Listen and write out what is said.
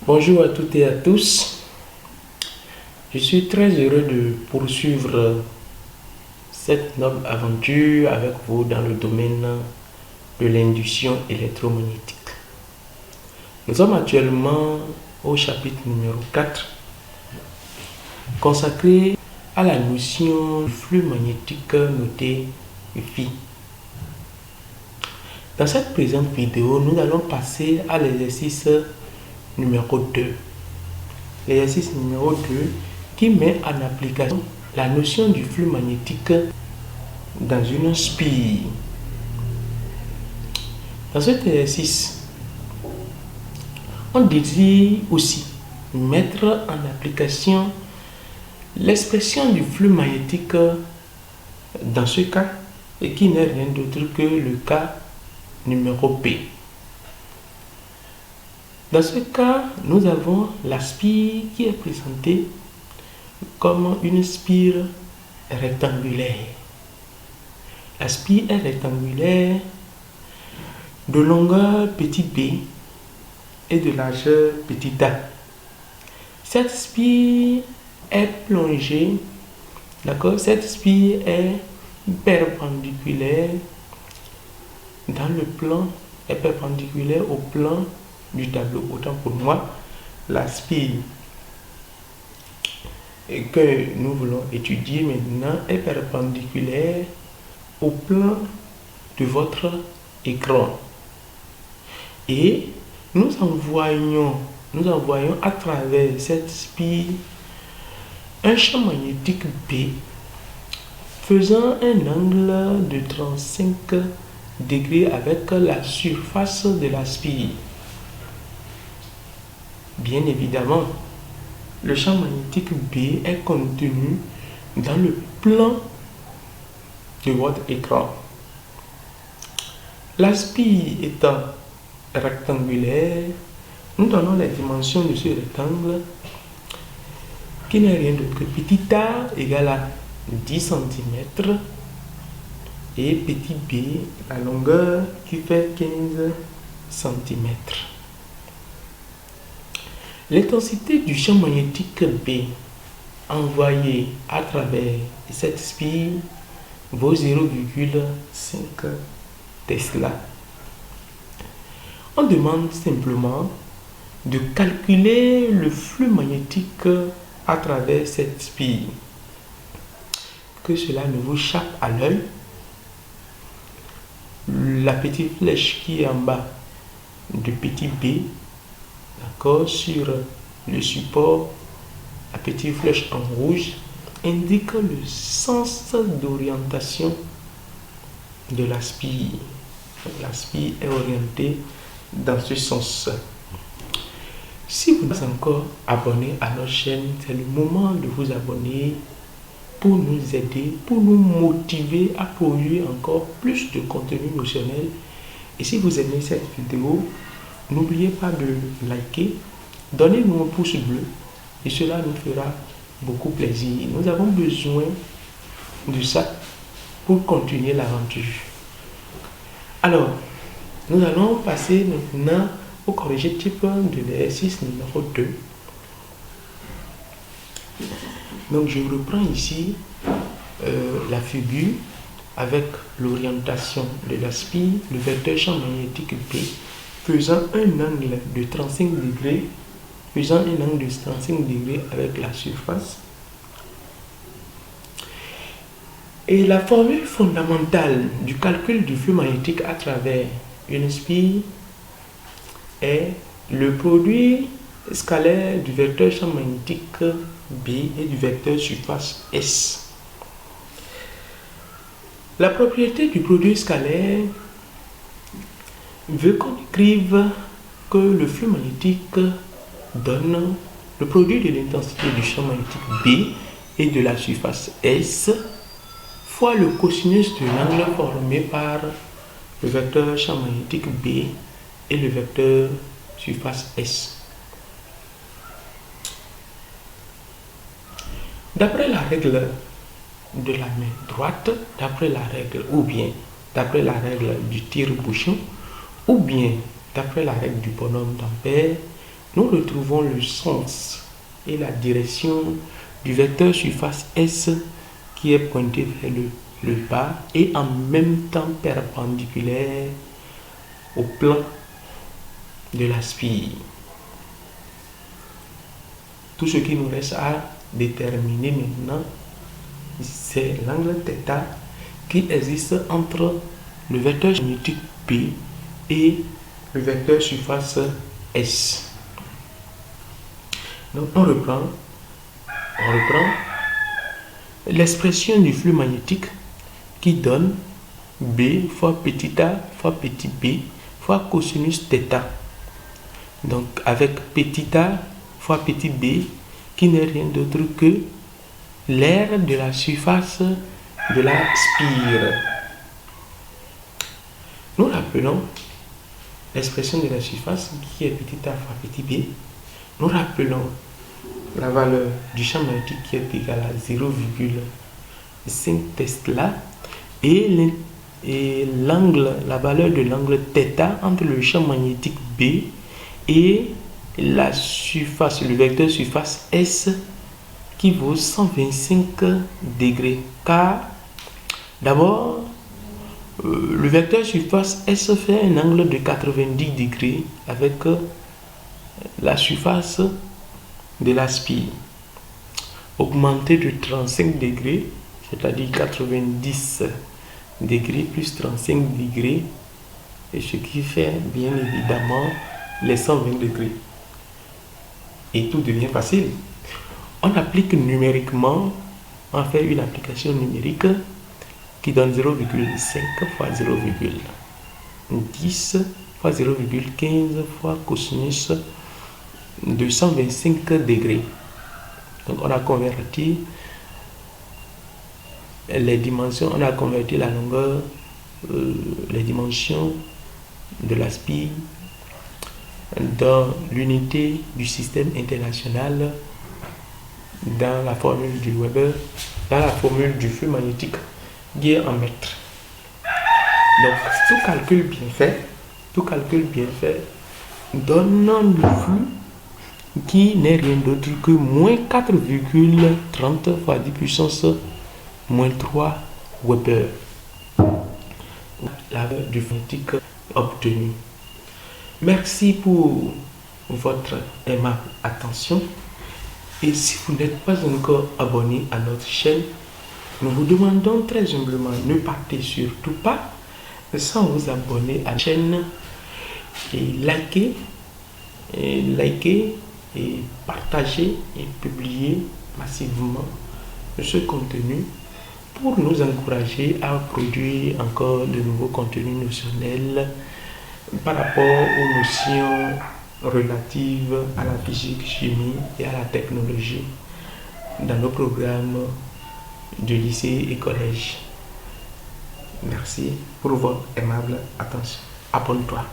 Bonjour à toutes et à tous. Je suis très heureux de poursuivre cette noble aventure avec vous dans le domaine de l'induction électromagnétique. Nous sommes actuellement au chapitre numéro 4 consacré à la notion du flux magnétique noté phi. Dans cette présente vidéo, nous allons passer à l'exercice numéro 2. L'exercice numéro 2 qui met en application la notion du flux magnétique dans une spire. Dans cet exercice, on désire aussi mettre en application l'expression du flux magnétique dans ce cas, et qui n'est rien d'autre que le cas numéro B. Dans ce cas, nous avons la spire qui est présentée comme une spire rectangulaire. La spire est rectangulaire de longueur petit b et de largeur petit a. Cette spire est plongée, d'accord? Cette spire est perpendiculaire dans le plan, est perpendiculaire au plan du tableau. Autant pour moi, la spire que nous voulons étudier maintenant est perpendiculaire au plan de votre écran. Et nous envoyons à travers cette spire un champ magnétique B faisant un angle de 35 degrés avec la surface de la spire. Bien évidemment, le champ magnétique B est contenu dans le plan de votre écran. La spire étant rectangulaire, nous donnons les dimensions de ce rectangle qui n'est rien d'autre que petit a égale à 10 cm et petit b, la longueur qui fait 15 cm. L'intensité du champ magnétique B envoyé à travers cette spire vaut 0,5 Tesla. On demande simplement de calculer le flux magnétique à travers cette spire. Que cela ne vous chape à l'œil, la petite flèche qui est en bas de petit b, d'accord, sur le support, la petite flèche en rouge indique le sens d'orientation de la spire. La spire est orientée dans ce sens. Si vous n'êtes pas encore abonné à notre chaîne, c'est le moment de vous abonner pour nous aider, pour nous motiver à produire encore plus de contenu notionnel. Et si vous aimez cette vidéo, n'oubliez pas de liker, donnez-nous un pouce bleu et cela nous fera beaucoup plaisir. Nous avons besoin de ça pour continuer l'aventure. Alors, nous allons passer maintenant au corriger-type de l'exercice numéro 2. Donc, je reprends ici la figure avec l'orientation de la spire, le vecteur champ magnétique B faisant un angle de 35 degrés, avec la surface. Et la formule fondamentale du calcul du flux magnétique à travers une spire est le produit scalaire du vecteur champ magnétique B et du vecteur surface S. La propriété du produit scalaire veut qu'on écrive que le flux magnétique donne le produit de l'intensité du champ magnétique B et de la surface S fois le cosinus de l'angle formé par le vecteur champ magnétique B et le vecteur surface S. D'après la règle de la main droite, d'après la règle du tire-bouchon, ou bien d'après la règle du bonhomme d'Ampère, nous retrouvons le sens et la direction du vecteur surface S qui est pointé vers le bas et en même temps perpendiculaire au plan de la spire. Tout ce qui nous reste à déterminer maintenant, c'est l'angle θ qui existe entre le vecteur géométrique P et le vecteur surface S. Donc on reprend l'expression du flux magnétique qui donne B fois petit a fois petit b fois cosinus θ. Donc avec petit a fois petit b qui n'est rien d'autre que l'aire de la surface de la spire. Nous rappelons l'expression de la surface qui est petit a fois petit b. Nous rappelons la valeur du champ magnétique qui est égale à 0,5 Tesla et l'angle, la valeur de l'angle θ entre le champ magnétique B et la surface, le vecteur surface S qui vaut 125 degrés. Car d'abord, le vecteur surface S fait un angle de 90 degrés avec la surface de la spire. Augmenté de 35 degrés, c'est-à-dire 90 degrés plus 35 degrés, et ce qui fait bien évidemment les 120 degrés. Et tout devient facile. On applique numériquement, on fait une application numérique qui donne 0,5 fois 0,10 fois 0,15 fois cosinus de 125 degrés. Donc on a converti les dimensions, on a converti la longueur, les dimensions de la spire dans l'unité du système international, dans la formule du Weber, dans la formule du flux magnétique qui est en mètres. Donc tout calcul bien fait donne le flux qui n'est rien d'autre que moins 4,30 fois 10 puissance moins 3 Weber. La valeur du magnétique obtenue. Merci pour votre aimable attention. Et si vous n'êtes pas encore abonné à notre chaîne, nous vous demandons très humblement, ne partez surtout pas sans vous abonner à la chaîne et likez et partager et publier massivement ce contenu pour nous encourager à produire encore de nouveaux contenus notionnels par rapport aux notions relatives à la physique, chimie et à la technologie dans nos programmes de lycée et collège. Merci pour votre aimable attention. Abonne-toi.